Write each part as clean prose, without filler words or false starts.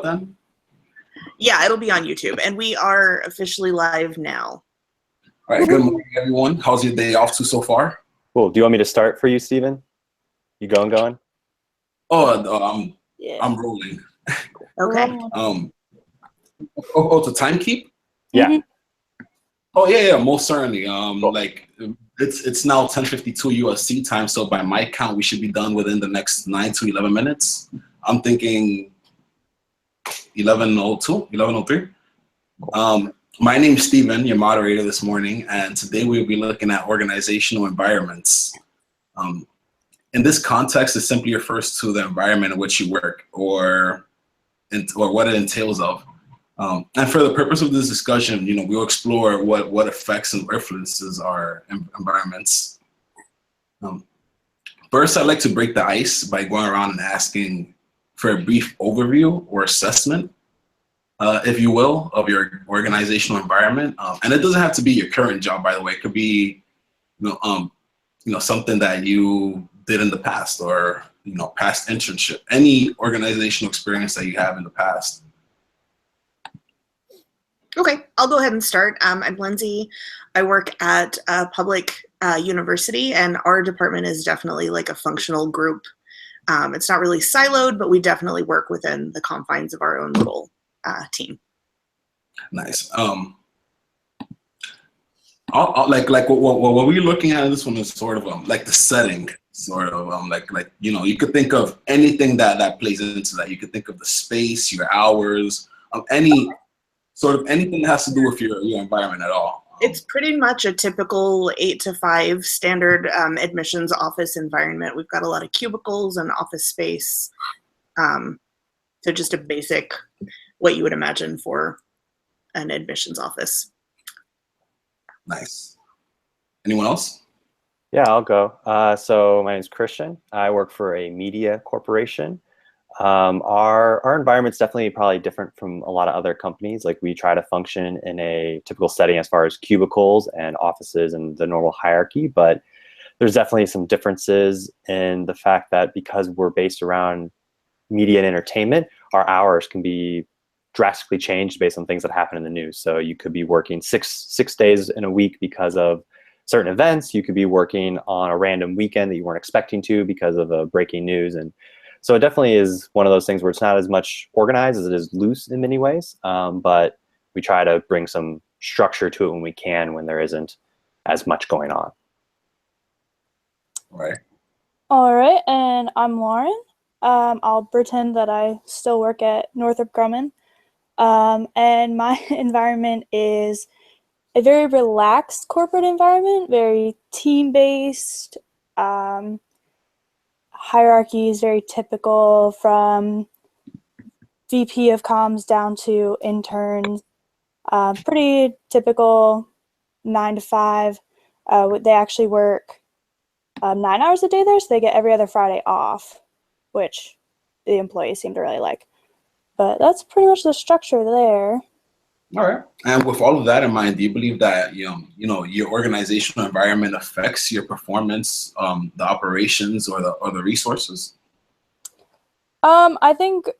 then? Yeah, it'll be on YouTube, and we are officially live now. All right, good morning, everyone. How's your day off to so far? Cool. Do you want me to start for you, Steven? You going? Oh, Yeah. I'm rolling. Okay. To time keep? Yeah. Mm-hmm. Oh yeah, most certainly. Cool. Like it's now 10:52 USC time, so by my count, we should be done within the next 9 to 11 minutes. I'm thinking 11:02, 11:03. My name's Steven, your moderator this morning, and today we'll be looking at organizational environments. In this context, it simply refers to the environment in which you work or what it entails of. And for the purpose of this discussion, we'll explore what affects and influences our environments. First, I'd like to break the ice by going around and asking for a brief overview or assessment, if you will, of your organizational environment. And it doesn't have to be your current job, by the way. It could be, something that you did in the past, or past internship, any organizational experience that you have in the past. Okay, I'll go ahead and start. I'm Lindsay. I work at a public university, and our department is definitely like a functional group. It's not really siloed, but we definitely work within the confines of our own little team. Nice. What we're looking at in this one is sort of like the setting, sort of you could think of anything that plays into that. You could think of the space, your hours, anything that has to do with your environment at all. It's pretty much a typical 8 to 5 standard admissions office environment. We've got a lot of cubicles and office space. So just a basic, what you would imagine for an admissions office. Nice. Anyone else? Yeah, I'll go. So my name is Christian. I work for a media corporation. Our environment's definitely probably different from a lot of other companies. Like, we try to function in a typical setting as far as cubicles and offices and the normal hierarchy, but there's definitely some differences in the fact that because we're based around media and entertainment, our hours can be drastically changed based on things that happen in the news. So you could be working six days in a week because of certain events. You could be working on a random weekend that you weren't expecting to because of a breaking news. And so it definitely is one of those things where it's not as much organized as it is loose in many ways. But we try to bring some structure to it when we can, when there isn't as much going on. All right, and I'm Lauren. I'll pretend that I still work at Northrop Grumman. And my environment is a very relaxed corporate environment, very team-based. Hierarchy is very typical, from VP of comms down to interns. Pretty typical 9 to 5. They actually work 9 hours a day there, so they get every other Friday off, which the employees seem to really like. But that's pretty much the structure there. All right. And with all of that in mind, do you believe that your organizational environment affects your performance, the operations, or the resources? I think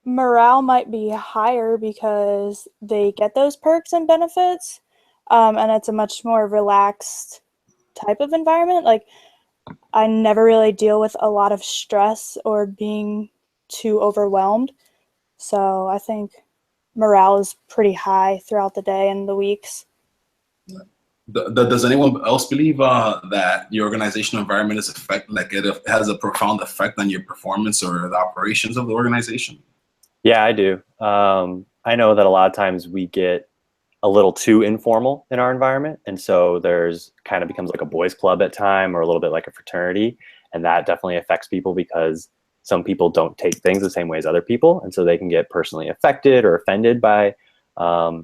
morale might be higher because they get those perks and benefits, and it's a much more relaxed type of environment. Like, I never really deal with a lot of stress or being too overwhelmed. So I think morale is pretty high throughout the day and the weeks. Does anyone else believe that your organizational environment is it has a profound effect on your performance or the operations of the organization? Yeah, I do. I know that a lot of times we get a little too informal in our environment, and so there's kind of becomes like a boys club at time, or a little bit like a fraternity, and that definitely affects people because some people don't take things the same way as other people, and so they can get personally affected or offended by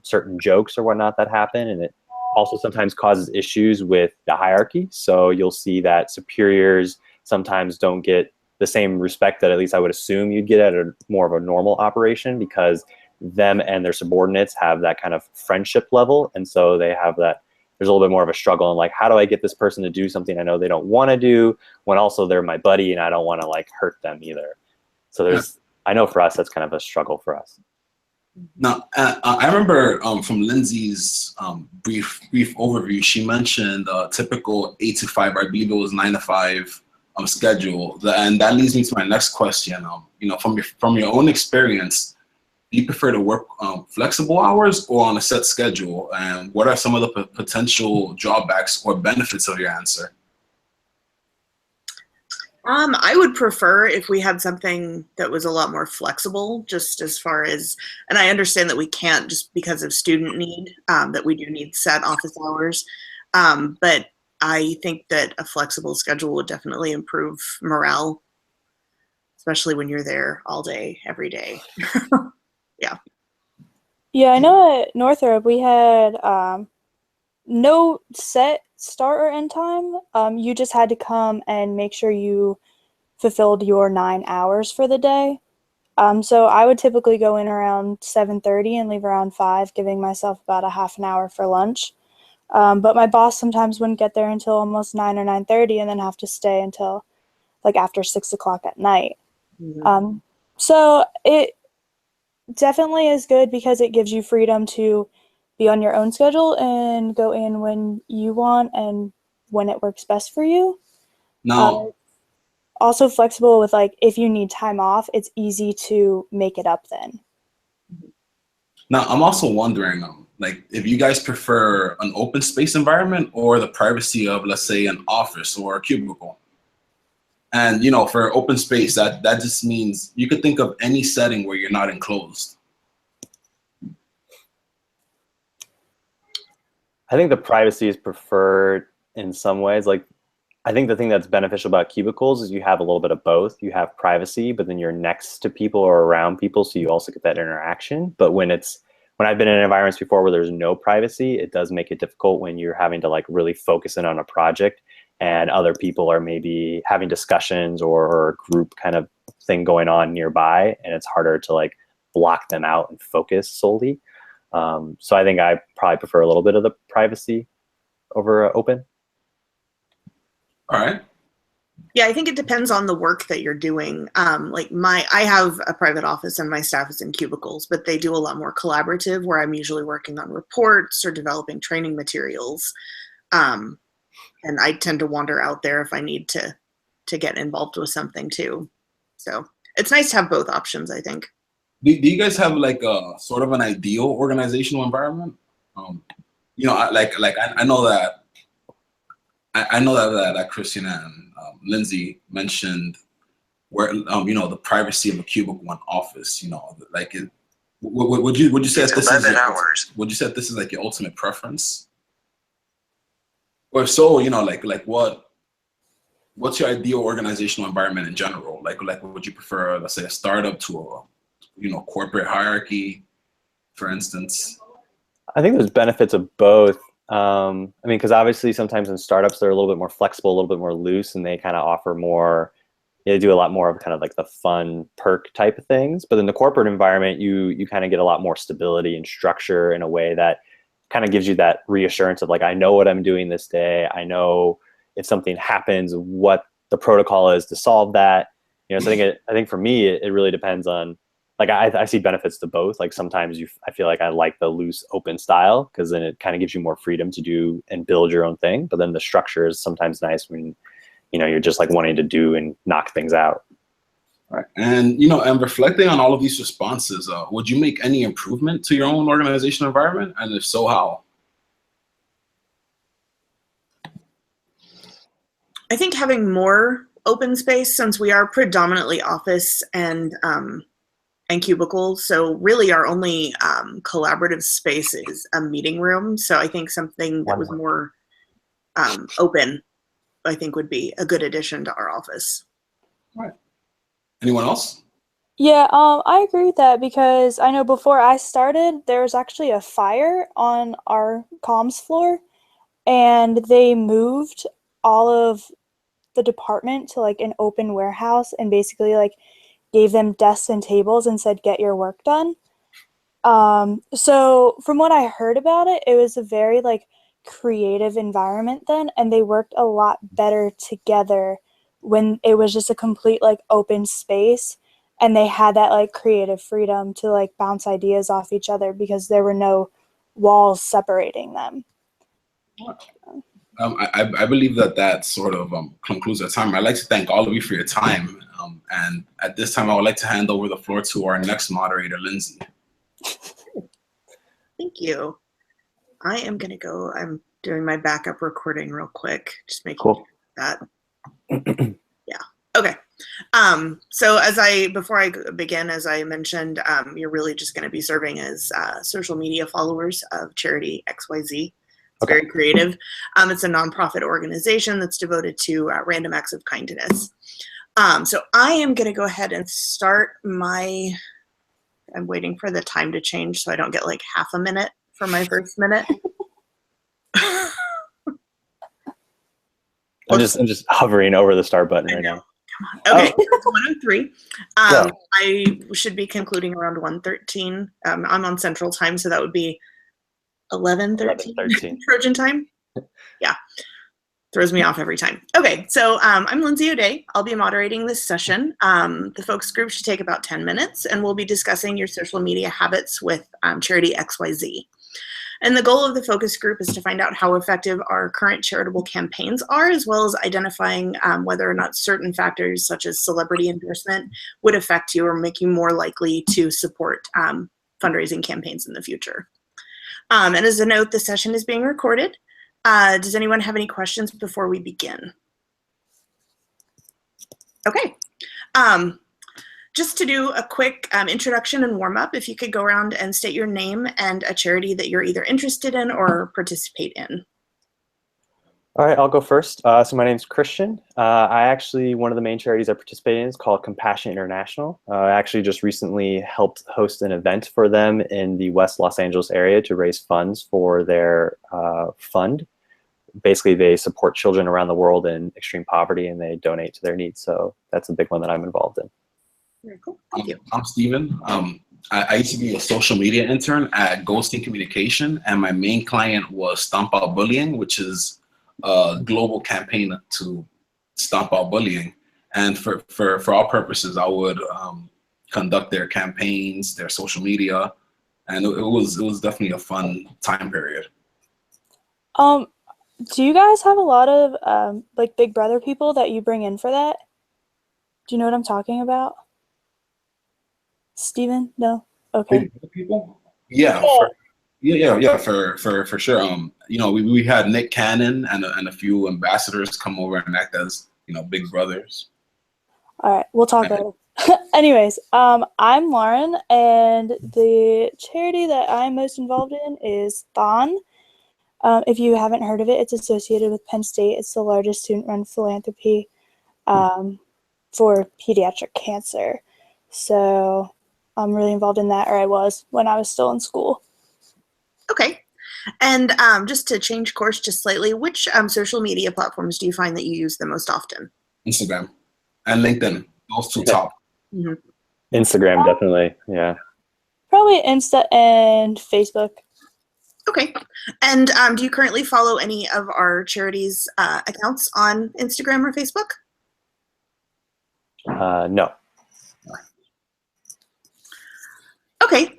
certain jokes or whatnot that happen. And it also sometimes causes issues with the hierarchy. So you'll see that superiors sometimes don't get the same respect that at least I would assume you'd get at a more of a normal operation, because them and their subordinates have that kind of friendship level. And so they have that, there's a little bit more of a struggle in like, how do I get this person to do something I know they don't want to do, when also they're my buddy and I don't want to like hurt them either. So there's, I know for us, that's kind of a struggle for us. Now, I remember from Lindsay's brief overview, she mentioned typical 8 to 5, I believe it was 9 to 5 schedule. And that leads me to my next question. From your own experience, do you prefer to work flexible hours or on a set schedule? And what are some of the potential drawbacks or benefits of your answer? I would prefer if we had something that was a lot more flexible, just as far as, and I understand that we can't just because of student need, that we do need set office hours. But I think that a flexible schedule would definitely improve morale, especially when you're there all day, every day. Yeah. Yeah, I know at Northrop we had no set start or end time. You just had to come and make sure you fulfilled your 9 hours for the day. So I would typically go in around 7:30 and leave around 5, giving myself about a half an hour for lunch. But my boss sometimes wouldn't get there until almost 9 or 9:30 and then have to stay until like after 6 o'clock at night. Mm-hmm. So it definitely is good because it gives you freedom to be on your own schedule and go in when you want and when it works best for you. Now, Also flexible with like if you need time off, it's easy to make it up then. now I'm also wondering, like, if you guys prefer an open space environment or the privacy of, let's say, an office or a cubicle. And for open space, that just means you could think of any setting where you're not enclosed. I think the privacy is preferred in some ways. Like, I think the thing that's beneficial about cubicles is you have a little bit of both. You have privacy, but then you're next to people or around people, so you also get that interaction. But when I've been in environments before where there's no privacy, it does make it difficult when you're having to like really focus in on a project and other people are maybe having discussions or a group kind of thing going on nearby, and it's harder to like block them out and focus solely. So I think I probably prefer a little bit of the privacy over open. All right. Yeah, I think it depends on the work that you're doing. I have a private office and my staff is in cubicles, but they do a lot more collaborative where I'm usually working on reports or developing training materials. And I tend to wander out there if I need to get involved with something too. So it's nice to have both options, I think. Do you guys have like a sort of an ideal organizational environment? I know that that Christian and Lindsay mentioned where the privacy of a cubicle and office. Would you say that this is would you say that this is like your ultimate preference? Or if so, what's your ideal organizational environment in general? Like would you prefer, let's say, a startup to a corporate hierarchy, for instance? I think there's benefits of both. I mean, because obviously sometimes in startups they're a little bit more flexible, a little bit more loose, and they kind of offer more. They do a lot more of kind of like the fun perk type of things. But in the corporate environment, you kind of get a lot more stability and structure in a way that kind of gives you that reassurance of like, I know what I'm doing this day. I know if something happens, what the protocol is to solve that. So I think for me, it really depends on, like, I see benefits to both. Like sometimes I feel like I like the loose open style because then it kind of gives you more freedom to do and build your own thing. But then the structure is sometimes nice when, you're just like wanting to do and knock things out. Right. And, and reflecting on all of these responses, would you make any improvement to your own organizational environment? And if so, how? I think having more open space, since we are predominantly office and cubicles, so really our only collaborative space is a meeting room. So I think something that was more open, I think would be a good addition to our office. All right. Anyone else? Yeah, I agree with that because I know before I started, there was actually a fire on our comms floor, and they moved all of the department to like an open warehouse and basically like gave them desks and tables and said, get your work done. So from what I heard about it, it was a very like creative environment then, and they worked a lot better together when it was just a complete like open space and they had that like creative freedom to like bounce ideas off each other because there were no walls separating them. I believe that sort of concludes our time. I'd like to thank all of you for your time. And at this time, I would like to hand over the floor to our next moderator, Lindsay. Thank you. I am going to go. I'm doing my backup recording real quick. Just making Cool. that. Yeah. Okay. So before I begin, as I mentioned, you're really just going to be serving as social media followers of Charity XYZ. It's Okay. very creative. It's a nonprofit organization that's devoted to random acts of kindness. So I am going to go ahead and start I'm waiting for the time to change so I don't get like half a minute for my first minute. I'm just hovering over the start button right now. Okay, it's 1:03. I should be concluding around 1:13. I'm on Central Time, so that would be 11:13 Trojan time. Yeah, throws me off every time. Okay, so I'm Lindsay O'Day. I'll be moderating this session. The focus group should take about 10 minutes, and we'll be discussing your social media habits with Charity XYZ. And the goal of the focus group is to find out how effective our current charitable campaigns are, as well as identifying whether or not certain factors such as celebrity endorsement would affect you or make you more likely to support fundraising campaigns in the future. And as a note, the session is being recorded. Does anyone have any questions before we begin? Okay. Just to do a quick introduction and warm up, if you could go around and state your name and a charity that you're either interested in or participate in. All right, I'll go first. So my name's Christian. One of the main charities I participate in is called Compassion International. I actually just recently helped host an event for them in the West Los Angeles area to raise funds for their fund. Basically, they support children around the world in extreme poverty and they donate to their needs. So that's a big one that I'm involved in. Very cool. Thank you. I'm Steven. I used to be a social media intern at Goldstein Communication, and my main client was Stomp Out Bullying, which is a global campaign to stomp out bullying. And for all purposes, I would conduct their campaigns, their social media, and it was definitely a fun time period. Do you guys have a lot of like Big Brother people that you bring in for that? Do you know what I'm talking about? Steven? No? Okay. People? Yeah. For sure. We had Nick Cannon and a few ambassadors come over and act as, big brothers. All right, we'll talk later. Anyways, I'm Lauren, and the charity that I'm most involved in is Thon. If you haven't heard of it, it's associated with Penn State. It's the largest student-run philanthropy for pediatric cancer. So I'm really involved in that, or I was when I was still in school. Okay. And just to change course just slightly, which social media platforms do you find that you use the most often? Instagram and LinkedIn, those two top. Mm-hmm. Instagram, definitely, yeah. Probably Insta and Facebook. Okay. And do you currently follow any of our charities' accounts on Instagram or Facebook? No. Okay.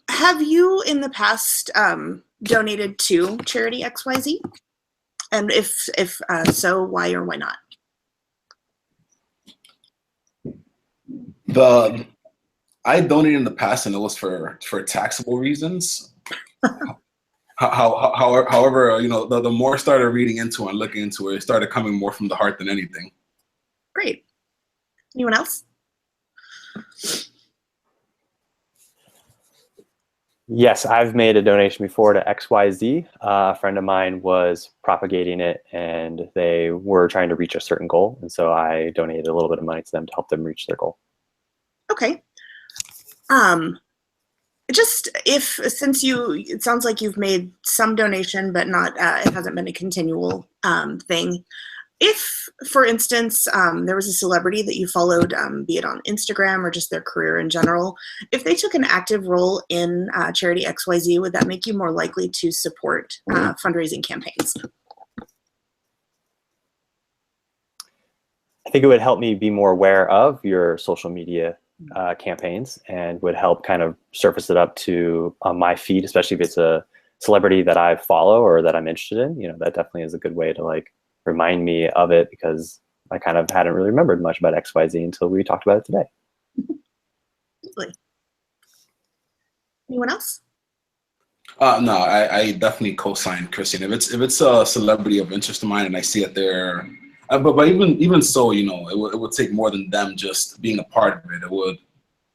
Have you in the past donated to Charity XYZ? And if so, why or why not? I donated in the past, and it was for taxable reasons. However, the more I started reading into it and looking into it, it started coming more from the heart than anything. Great. Anyone else? Yes, I've made a donation before to XYZ. A friend of mine was propagating it, and they were trying to reach a certain goal, and so I donated a little bit of money to them to help them reach their goal. Okay. It sounds like you've made some donation, but not it hasn't been a continual thing. If, for instance, there was a celebrity that you followed, be it on Instagram or just their career in general, if they took an active role in Charity XYZ, would that make you more likely to support fundraising campaigns? I think it would help me be more aware of your social media campaigns and would help kind of surface it up to my feed, especially if it's a celebrity that I follow or that I'm interested in. That definitely is a good way to like remind me of it, because I kind of hadn't really remembered much about XYZ until we talked about it today. Anyone else? No, I definitely co-sign Christian. If it's a celebrity of interest of mine and I see it there, but even so, it would take more than them just being a part of it.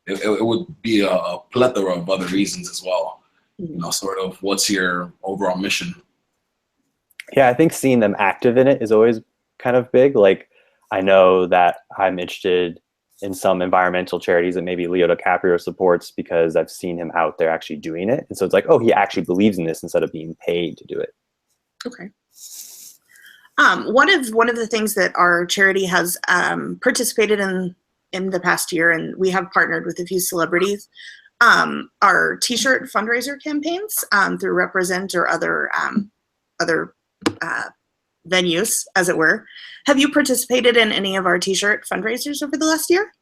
It would be a plethora of other reasons as well. Sort of what's your overall mission? Yeah, I think seeing them active in it is always kind of big. Like, I know that I'm interested in some environmental charities that maybe Leo DiCaprio supports because I've seen him out there actually doing it. And so it's like, oh, he actually believes in this instead of being paid to do it. Okay. One of the things that our charity has participated in the past year, and we have partnered with a few celebrities, are T-shirt fundraiser campaigns through Represent or other venues, as it were. Have you participated in any of our T-shirt fundraisers over the last year?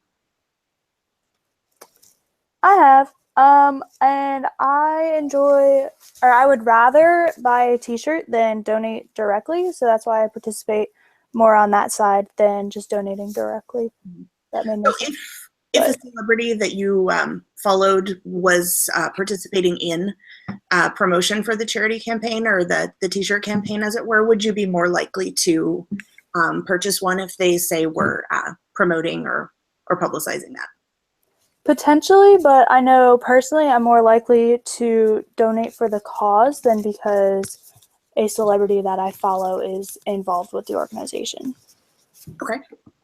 I have. And I enjoy, or I would rather buy a T-shirt than donate directly. So that's why I participate more on that side than just donating directly. That made no sense. If a celebrity that you followed was participating in promotion for the charity campaign or the T-shirt campaign, as it were, would you be more likely to purchase one if they say were promoting or publicizing that? Potentially, but I know personally I'm more likely to donate for the cause than because a celebrity that I follow is involved with the organization. Okay.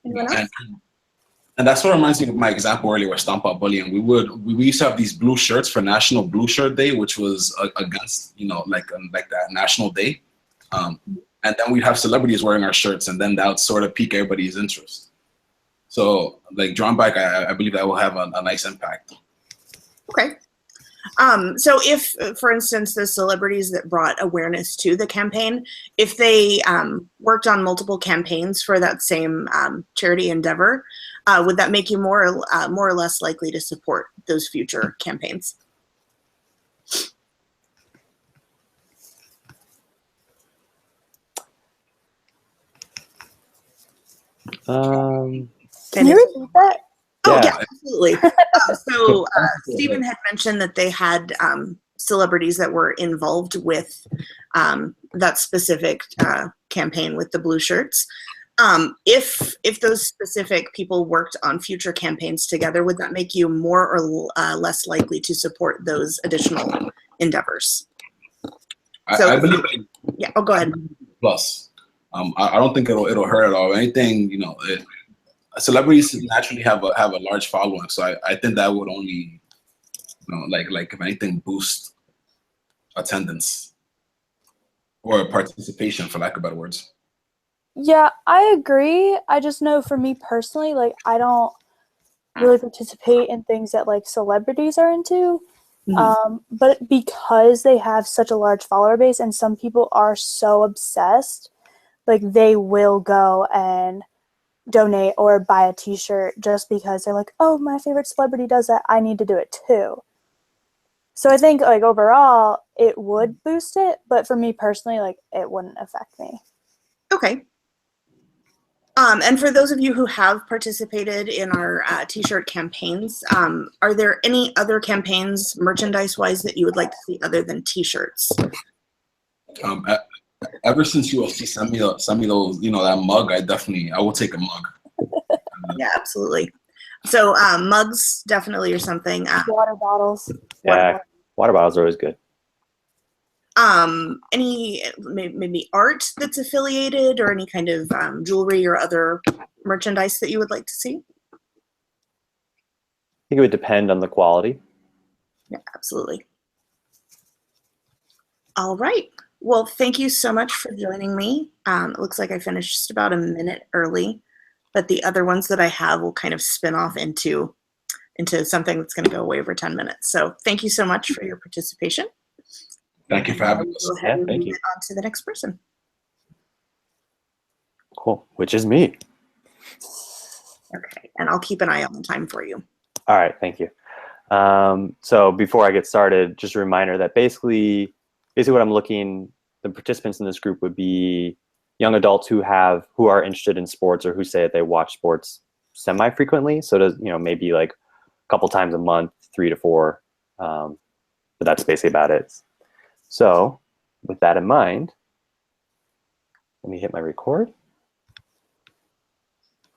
Anyone else? And that's what reminds me of my example earlier with Stomp Out Bullying. We used to have these blue shirts for National Blue Shirt Day, which was against, like that national day. And then we'd have celebrities wearing our shirts, and then that would sort of pique everybody's interest. So like drawn back, I believe that will have a nice impact. Okay. So if, for instance, the celebrities that brought awareness to the campaign, if they worked on multiple campaigns for that same charity endeavor, would that make you more or less likely to support those future campaigns? Can you repeat that? Oh, yeah, absolutely. So Stephen had mentioned that they had celebrities that were involved with that specific campaign with the blue shirts. If those specific people worked on future campaigns together, would that make you more or less likely to support those additional endeavors? I believe. Yeah. Oh, go ahead. Plus, I don't think it'll hurt at all. Anything, celebrities naturally have a large following, so I think that would only, like if anything, boost attendance or participation, for lack of better words. Yeah, I agree. I just know for me personally, like I don't really participate in things that like celebrities are into. But because they have such a large follower base and some people are so obsessed, like they will go and donate or buy a T-shirt just because they're like, oh, my favorite celebrity does that, I need to do it too. So I think like overall it would boost it, but for me personally, like it wouldn't affect me. Okay. And for those of you who have participated in our T-shirt campaigns, are there any other campaigns merchandise-wise that you would like to see other than T-shirts? Ever since UFC sent me those, that mug, I will take a mug. Yeah, absolutely. So mugs definitely are something. Water bottles. Yeah, water bottles are always good. Any maybe art that's affiliated or any kind of jewelry or other merchandise that you would like to see? I think it would depend on the quality. Yeah, absolutely. All right. Well, thank you so much for joining me. It looks like I finished just about a minute early, but the other ones that I have will kind of spin off into something that's going to go way over 10 minutes. So thank you so much for your participation. Thank you for having us. Go ahead and thank move you. it on to the next person. Cool, which is me. Okay, and I'll keep an eye on the time for you. All right, thank you. So before I get started, just a reminder that basically what I'm looking, the participants in this group would be young adults who are interested in sports or who say that they watch sports semi-frequently. So does, maybe like a couple times a month, 3 to 4. But that's basically about it. So with that in mind, let me hit my record.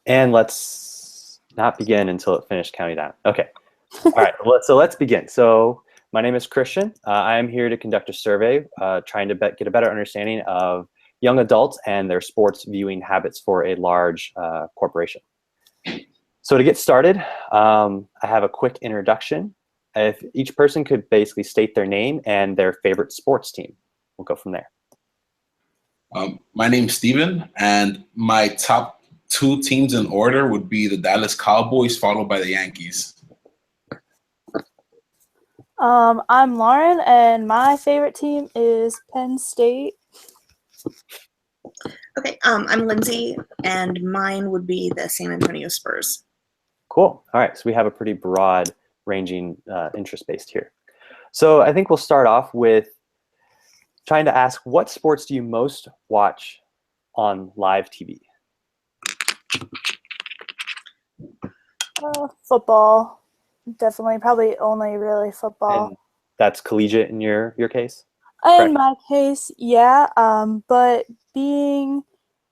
And let's not begin until it finished counting down. Okay. All right, so let's begin. So my name is Christian. I am here to conduct a survey trying to get a better understanding of young adults and their sports viewing habits for a large corporation. So to get started, I have a quick introduction. If each person could basically state their name and their favorite sports team, we'll go from there. My name's Steven, and my top 2 teams in order would be the Dallas Cowboys, followed by the Yankees. I'm Lauren, and my favorite team is Penn State. Okay, I'm Lindsay, and mine would be the San Antonio Spurs. Cool. All right, so we have a pretty broad ranging interest based here. So I think we'll start off with trying to ask, what sports do you most watch on live TV? Football. Definitely, probably only really football. And that's collegiate in your case? In Correct. my case, yeah. But being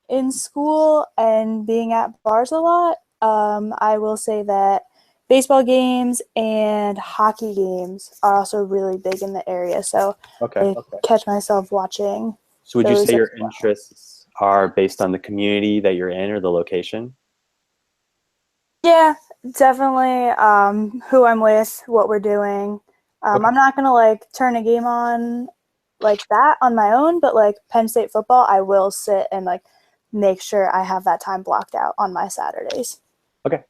in school and being at bars a lot, I will say that baseball games and hockey games are also really big in the area. So I catch myself watching. So would you say your well. interests are based on the community that you're in or the location? Yeah, definitely. Who I'm with, what we're doing. I'm not gonna like turn a game on like that on my own, but like Penn State football, I will sit and like make sure I have that time blocked out on my Saturdays. Okay.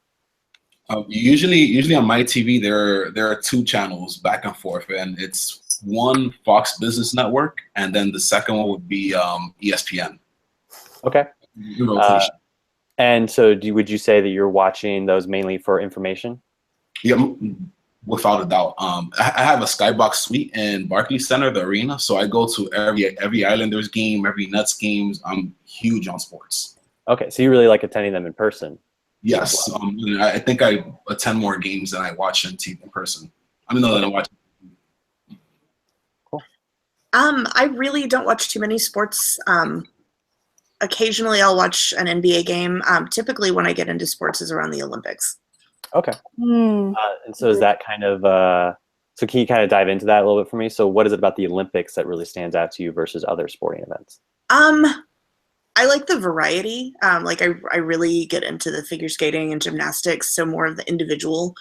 Usually on my TV, there are 2 channels back and forth, and it's one Fox Business Network, and then the second one would be ESPN. Okay. And so would you say that you're watching those mainly for information? Yeah, without a doubt. I have a Skybox suite in Barclays Center, the arena, so I go to every Islanders game, every Nets games. I'm huge on sports. Okay, so you really like attending them in person? Yes, I think I attend more games than I watch on TV in person. I don't know that I watch. Cool. I really don't watch too many sports. Occasionally, I'll watch an NBA game. Typically, when I get into sports, is around the Olympics. Okay. And so is that kind of so can you kind of dive into that a little bit for me? So what is it about the Olympics that really stands out to you versus other sporting events? I like the variety. Like I really get into the figure skating and gymnastics, so more of the individual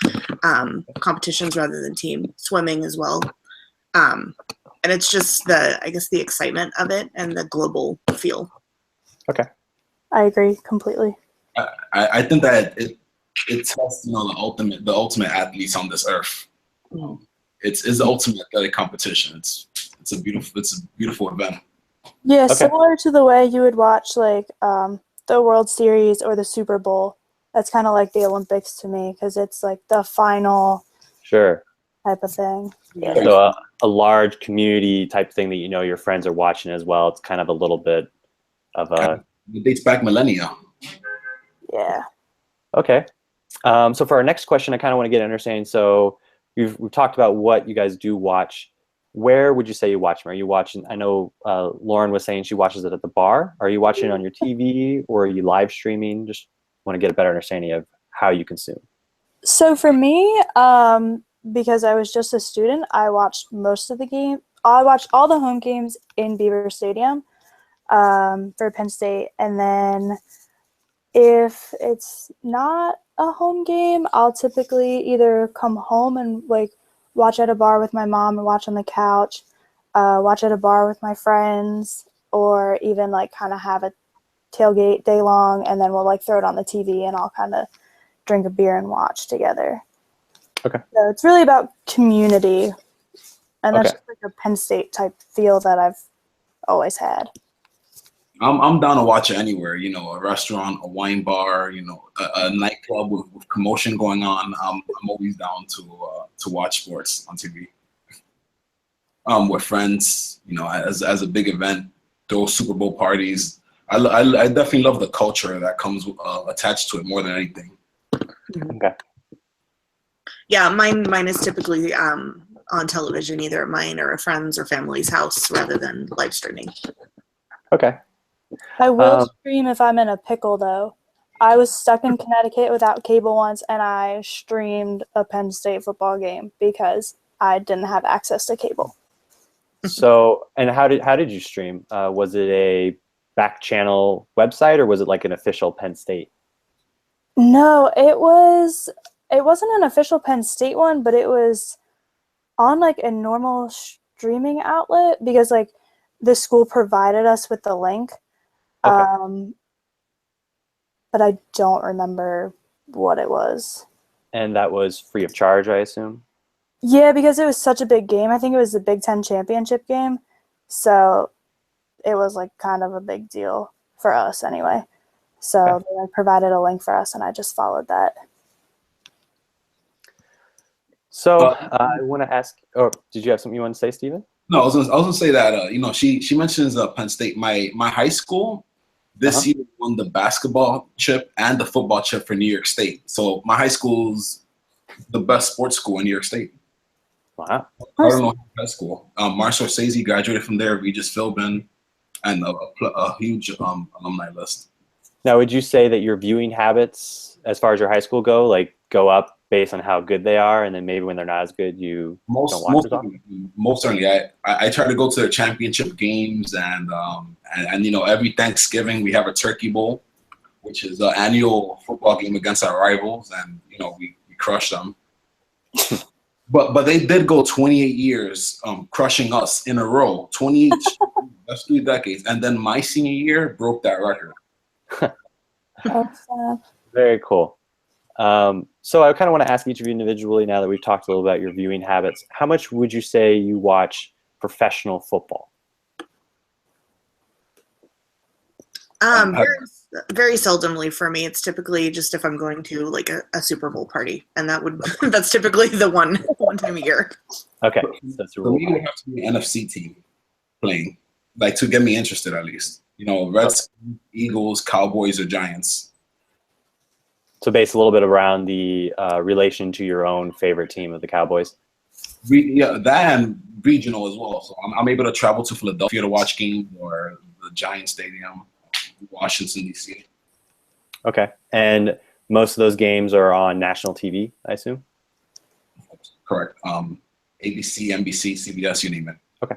competitions rather than team. Swimming as well. And it's just the excitement of it and the global feel. Okay. I agree completely. I think that it tests the ultimate athletes on this earth. It's the ultimate athletic competition. It's a beautiful event. Yeah, similar to the way you would watch like the World Series or the Super Bowl. That's kind of like the Olympics to me because it's like the final type of thing. Yeah. So a large community type thing that your friends are watching as well. It's kind of a little bit of a. It dates back millennia. Yeah. Okay. So for our next question, I kind of want to get an understanding. So we've talked about what you guys do watch. Where would you say you watch them? Are you watching? I know Lauren was saying she watches it at the bar. Are you watching it on your TV or are you live streaming? Just want to get a better understanding of how you consume. So for me, because I was just a student, I watched most of the game. I watched all the home games in Beaver Stadium for Penn State, and then if it's not a home game, I'll typically either come home and like watch at a bar with my mom and watch on the couch, watch at a bar with my friends, or even like kind of have a tailgate day long, and then we'll like throw it on the TV and I'll kind of drink a beer and watch together. Okay. So it's really about community, and that's just like a Penn State type feel that I've always had. I'm down to watch it anywhere. You know, a restaurant, a wine bar, you know, a nightclub with commotion going on. I'm always down to watch sports on TV. With friends, you know, as a big event, those Super Bowl parties. I definitely love the culture that comes attached to it more than anything. Okay. Yeah, mine is typically on television, either at mine or a friend's or family's house, rather than live streaming. Okay. I will stream if I'm in a pickle, though. I was stuck in Connecticut without cable once, and I streamed a Penn State football game because I didn't have access to cable. So, and how did you stream? Was it a back channel website, or was it like an official Penn State? No, it wasn't an official Penn State one, but it was on like a normal streaming outlet because like the school provided us with the link. Okay. But I don't remember what it was. And that was free of charge, I assume? Yeah, because it was such a big game. I think it was the Big Ten championship game. So it was like kind of a big deal for us anyway. So Okay. they like, provided a link for us, and I just followed that. So I want to ask, or did you have something you want to say, Stephen? No, I was gonna say that you know, she mentions Penn State. My high school this year won the basketball chip and the football chip for New York State. So my high school's the best sports school in New York State. Wow. I don't know high school. Marshall Scorsese graduated from there. Regis Philbin, and a huge alumni list. Now, would you say that your viewing habits, as far as your high school go up based on how good they are, and then maybe when they're not as good, you don't watch as often? Most certainly. I try to go to the championship games, and you know, every Thanksgiving we have a turkey bowl, which is an annual football game against our rivals, and you know, we crush them. But they did go 28 years crushing us in a row. 28, that's 3 decades, and then my senior year broke that record. Very cool. So I kind of want to ask each of you individually, now that we've talked a little about your viewing habits, how much would you say you watch professional football? Very seldomly for me. It's typically just if I'm going to like a Super Bowl party, and that's typically the one time a year. Okay, that's a For me, it would have to be an NFC team playing, like to get me interested at least. You know, Reds, Eagles, Cowboys, or Giants. So based a little bit around the relation to your own favorite team of the Cowboys. Yeah, that and regional as well. So I'm able to travel to Philadelphia to watch games, or the Giant Stadium, Washington, D.C. Okay, and most of those games are on national TV, I assume? Correct. ABC, NBC, CBS, you name it. Okay.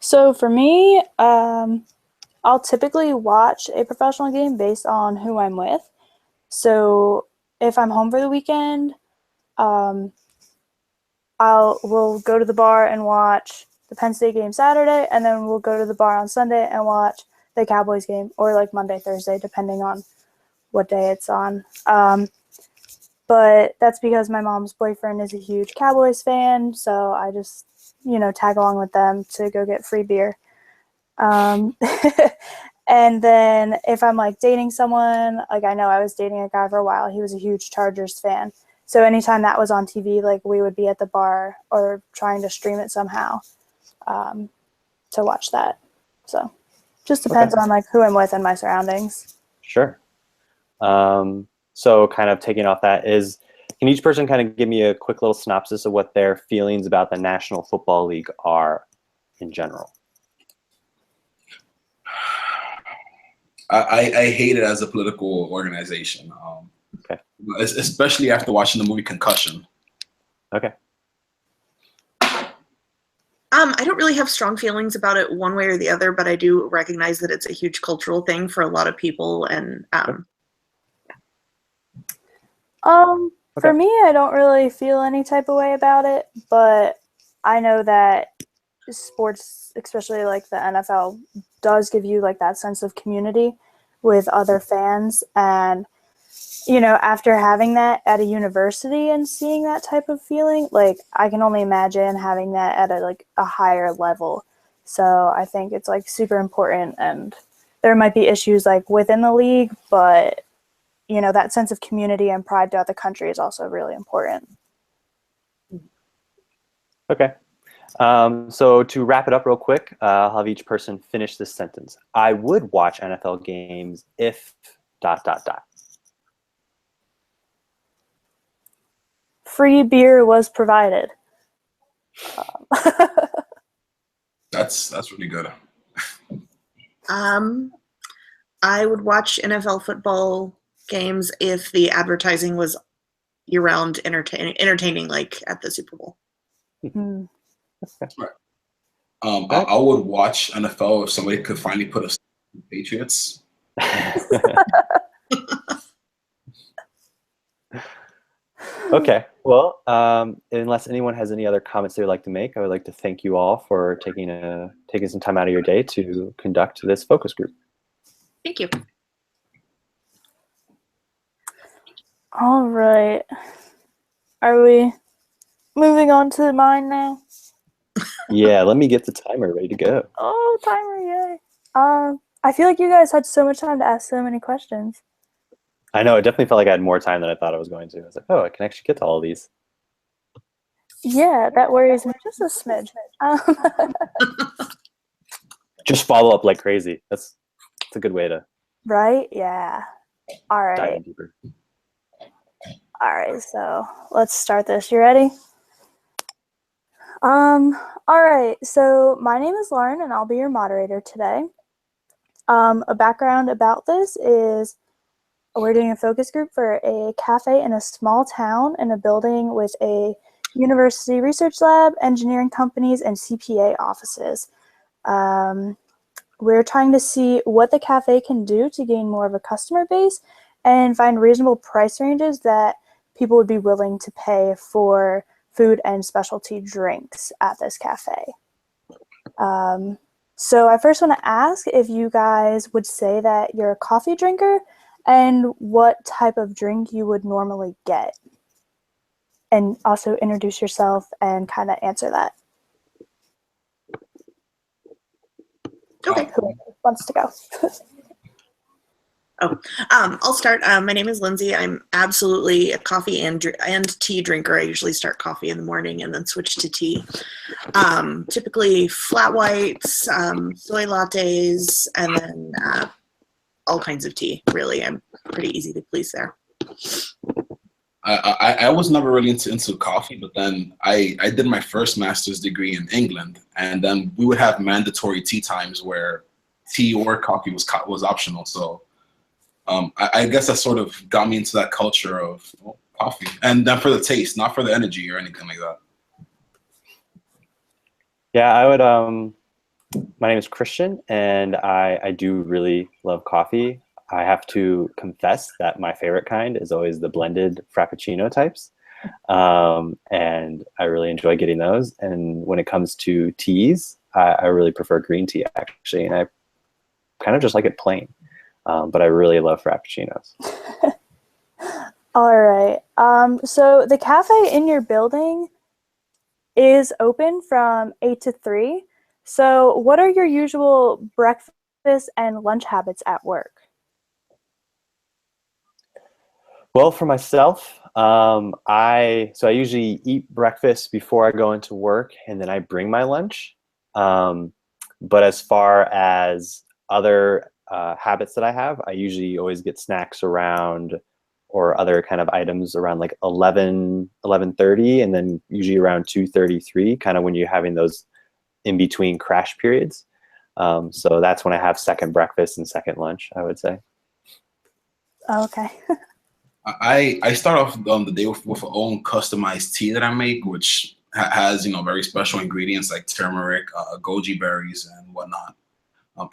So for me, I'll typically watch a professional game based on who I'm with. So if I'm home for the weekend, we'll go to the bar and watch the Penn State game Saturday, and then we'll go to the bar on Sunday and watch the Cowboys game, or like Monday, Thursday, depending on what day it's on. But that's because my mom's boyfriend is a huge Cowboys fan, so I just, tag along with them to go get free beer. And then if I'm like dating someone, like I know I was dating a guy for a while, he was a huge Chargers fan. So anytime that was on TV, like we would be at the bar or trying to stream it somehow to watch that. So just depends on like who I'm with and my surroundings. Sure. So kind of taking off that can each person kind of give me a quick little synopsis of what their feelings about the National Football League are in general? I hate it as a political organization, okay. Especially after watching the movie Concussion. Okay. I don't really have strong feelings about it one way or the other, but I do recognize that it's a huge cultural thing for a lot of people. And for me, I don't really feel any type of way about it, but I know that sports, especially like the NFL, does give you like that sense of community with other fans. And after having that at a university and seeing that type of feeling, like I can only imagine having that at a higher level. So I think it's like super important, and there might be issues like within the league, but you know, that sense of community and pride throughout the country is also really important. Okay. So to wrap it up real quick, I'll have each person finish this sentence. I would watch NFL games if ... Free beer was provided. That's really good. I would watch NFL football games if the advertising was year-round entertaining, like at the Super Bowl. Mm. Right. I would watch NFL if somebody could finally put us in the Patriots. Okay. Well, unless anyone has any other comments they would like to make, I would like to thank you all for taking some time out of your day to conduct this focus group. Thank you. All right. Are we moving on to mine now? Yeah, let me get the timer ready to go. Oh, timer, yay. I feel like you guys had so much time to ask so many questions. I know, it definitely felt like I had more time than I thought I was going to. I was like, oh, I can actually get to all of these. Yeah, that worries me just a smidge. Just follow up like crazy. That's a good way to Right? Yeah. All dive right. in deeper. All right, so let's start this. You ready? All right, so my name is Lauren and I'll be your moderator today. A background about this is we're doing a focus group for a cafe in a small town in a building with a university research lab, engineering companies, and CPA offices. We're trying to see what the cafe can do to gain more of a customer base and find reasonable price ranges that people would be willing to pay for food and specialty drinks at this cafe. So I first want to ask if you guys would say that you're a coffee drinker and what type of drink you would normally get. And also introduce yourself and kind of answer that. Okay. Who wants to go? I'll start. My name is Lindsay. I'm absolutely a coffee and tea drinker. I usually start coffee in the morning and then switch to tea. Typically flat whites, soy lattes, and then all kinds of tea. Really, I'm pretty easy to please there. I was never really into coffee, but then I did my first master's degree in England, and then we would have mandatory tea times where tea or coffee was optional. So I guess that sort of got me into that culture of coffee, and then for the taste, not for the energy or anything like that. Yeah, I would. My name is Christian, and I do really love coffee. I have to confess that my favorite kind is always the blended Frappuccino types, and I really enjoy getting those. And when it comes to teas, I really prefer green tea actually, and I kind of just like it plain. But I really love Frappuccinos. All right. So the cafe in your building is open from 8 to 3. So what are your usual breakfast and lunch habits at work? Well, for myself, I usually eat breakfast before I go into work, and then I bring my lunch. But as far as other habits that I have, I usually always get snacks around, or other kind of items around like 11:30, and then usually around 2:33, kind of when you're having those in between crash periods. So that's when I have second breakfast and second lunch, I would say. Okay. I start off the day with an own customized tea that I make, which has very special ingredients like turmeric, goji berries, and whatnot.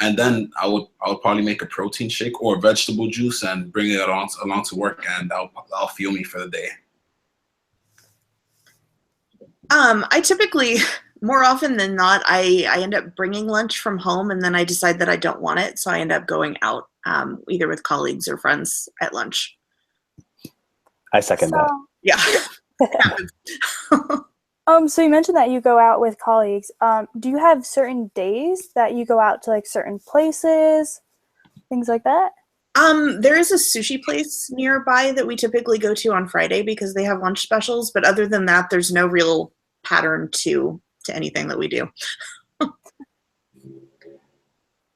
And then I would probably make a protein shake or vegetable juice and bring it along to work, and that'll fuel me for the day. I typically, more often than not, I end up bringing lunch from home, and then I decide that I don't want it, so I end up going out either with colleagues or friends at lunch. I second that. Yeah. So you mentioned that you go out with colleagues. Do you have certain days that you go out to like certain places? things like that? There is a sushi place nearby that we typically go to on Friday because they have lunch specials, but other than that, there's no real pattern to anything that we do.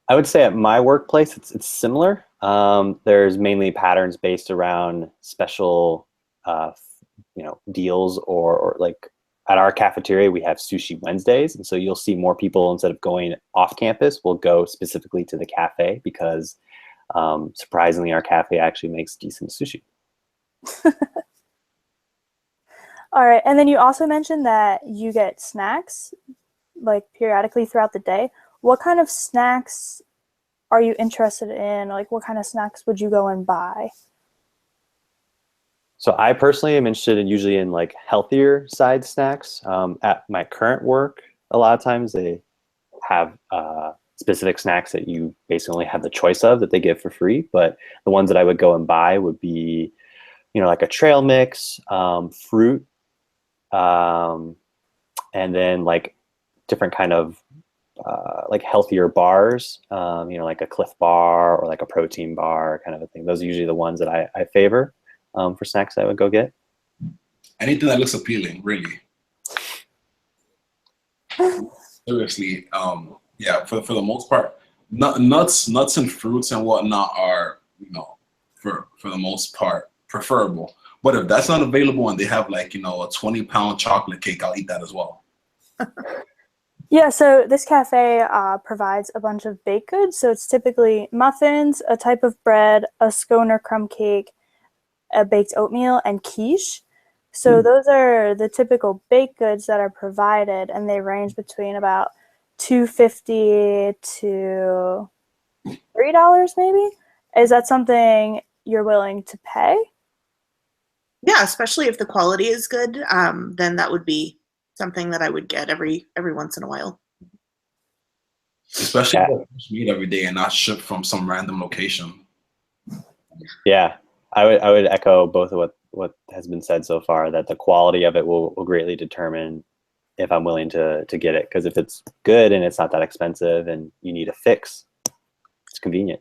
I would say at my workplace, it's similar. There's mainly patterns based around special, deals or like at our cafeteria, we have Sushi Wednesdays. And so you'll see more people, instead of going off campus, will go specifically to the cafe because surprisingly, our cafe actually makes decent sushi. All right. And then you also mentioned that you get snacks like periodically throughout the day. What kind of snacks are you interested in? Like, what kind of snacks would you go and buy? So I personally am interested in usually in like healthier side snacks. At my current work, a lot of times they have specific snacks that you basically only have the choice of that they give for free. But the ones that I would go and buy would be, like a trail mix, fruit, and then like different kind of like healthier bars, like a Cliff Bar or like a protein bar kind of a thing. Those are usually the ones that I favor for snacks I would go get. Anything that looks appealing, really. Seriously, yeah, for the most part, nuts and fruits and whatnot are, for the most part preferable. But if that's not available and they have like, a 20-pound chocolate cake, I'll eat that as well. Yeah, so this cafe provides a bunch of baked goods. So it's typically muffins, a type of bread, a scone or crumb cake, a baked oatmeal, and quiche. So those are the typical baked goods that are provided, and they range between about $2.50 to $3 maybe. Is that something you're willing to pay? Yeah, especially if the quality is good, then that would be something that I would get every once in a while. Especially if it's meat every day and not shipped from some random location. Yeah, I would echo both of what has been said so far, that the quality of it will greatly determine if I'm willing to get it. Because if it's good and it's not that expensive and you need a fix, it's convenient.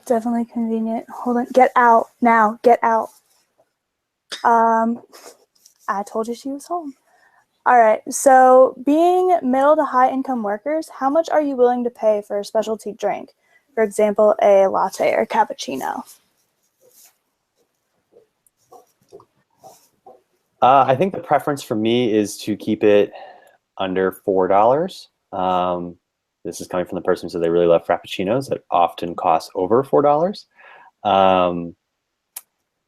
Definitely convenient. Hold on. Get out now. Get out. I told you she was home. All right. So being middle to high income workers, how much are you willing to pay for a specialty drink? For example, a latte or cappuccino. I think the preference for me is to keep it under $4. This is coming from the person who said they really love frappuccinos that often cost over $4.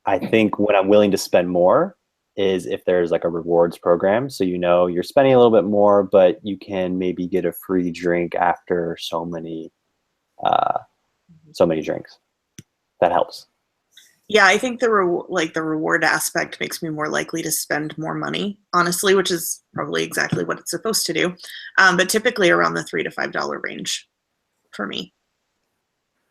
I think when I'm willing to spend more is if there's like a rewards program. So you're spending a little bit more, but you can maybe get a free drink after so many drinks. That helps. Yeah, I think the reward aspect makes me more likely to spend more money, honestly, which is probably exactly what it's supposed to do. But typically around the $3 to $5 range for me.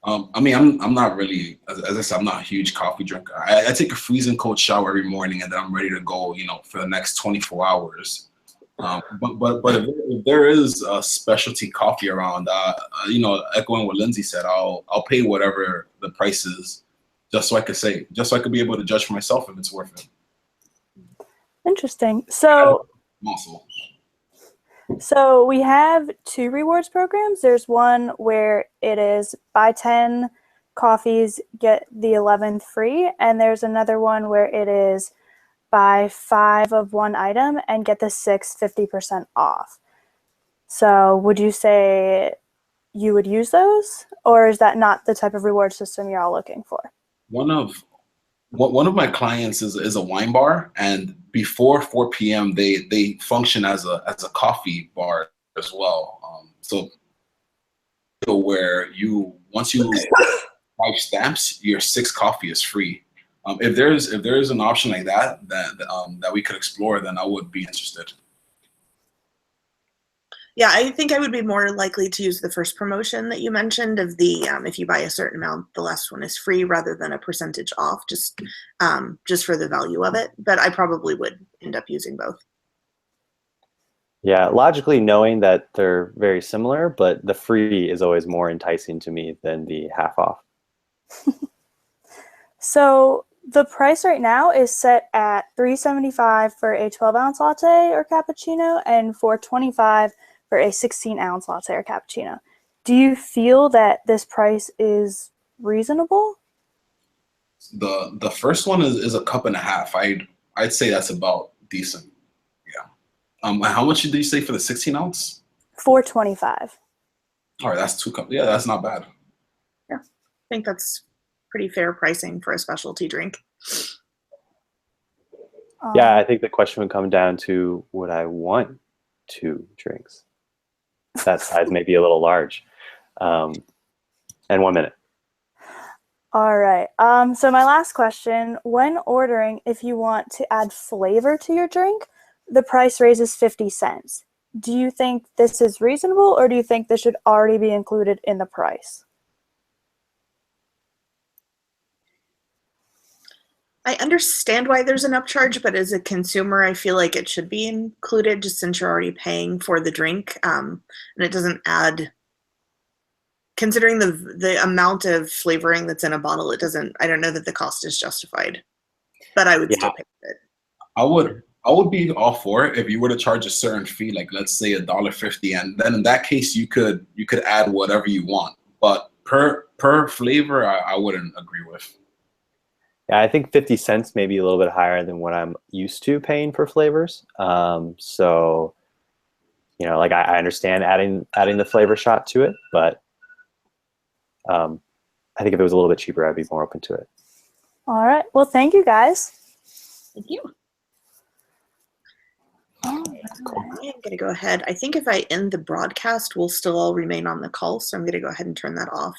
I mean, I'm not really, as I said, I'm not a huge coffee drinker. I take a freezing cold shower every morning and then I'm ready to go, for the next 24 hours. But if there is a specialty coffee around, echoing what Lindsay said, I'll pay whatever the price is. Just so I could be able to judge for myself if it's worth it. Interesting. So we have two rewards programs. There's one where it is buy 10 coffees, get the 11th free. And there's another one where it is buy 5 of one item and get the 6th 50% off. So would you say you would use those? Or is that not the type of reward system you're all looking for? One of my clients is a wine bar, and before 4 p.m. they function as a coffee bar as well. So where once you 5 stamps, your 6th coffee is free. If there's an option like that we could explore, then I would be interested. Yeah, I think I would be more likely to use the first promotion that you mentioned of the if you buy a certain amount, the last one is free, rather than a percentage off, just for the value of it. But I probably would end up using both. Yeah, logically knowing that they're very similar, but the free is always more enticing to me than the half off. So the price right now is set at $3.75 for a 12-ounce latte or cappuccino and $4.25 for a 16-ounce latte or cappuccino. Do you feel that this price is reasonable? The first one is a cup and a half. I'd say that's about decent. Yeah. How much did you say for the 16 ounce? $4.25. All right, that's 2 cups. Yeah, that's not bad. Yeah, I think that's pretty fair pricing for a specialty drink. Yeah, I think the question would come down to, would I want 2 drinks? That size may be a little large. And 1 minute. All right. So my last question, when ordering, if you want to add flavor to your drink, the price raises 50 cents. Do you think this is reasonable, or do you think this should already be included in the price? I understand why there's an upcharge, but as a consumer, I feel like it should be included just since you're already paying for the drink. And it doesn't add, considering the amount of flavoring that's in a bottle, I don't know that the cost is justified, but I would still pay for it. I would be all for it if you were to charge a certain fee, like let's say $1.50, and then in that case you could add whatever you want. But per flavor, I wouldn't agree with. Yeah, I think 50 cents may be a little bit higher than what I'm used to paying for flavors. So, you know, like I understand adding the flavor shot to it, but I think if it was a little bit cheaper, I'd be more open to it. All right. Well, thank you guys. Thank you. Oh, I'm going to go ahead. I think if I end the broadcast, we'll still all remain on the call, so I'm going to go ahead and turn that off.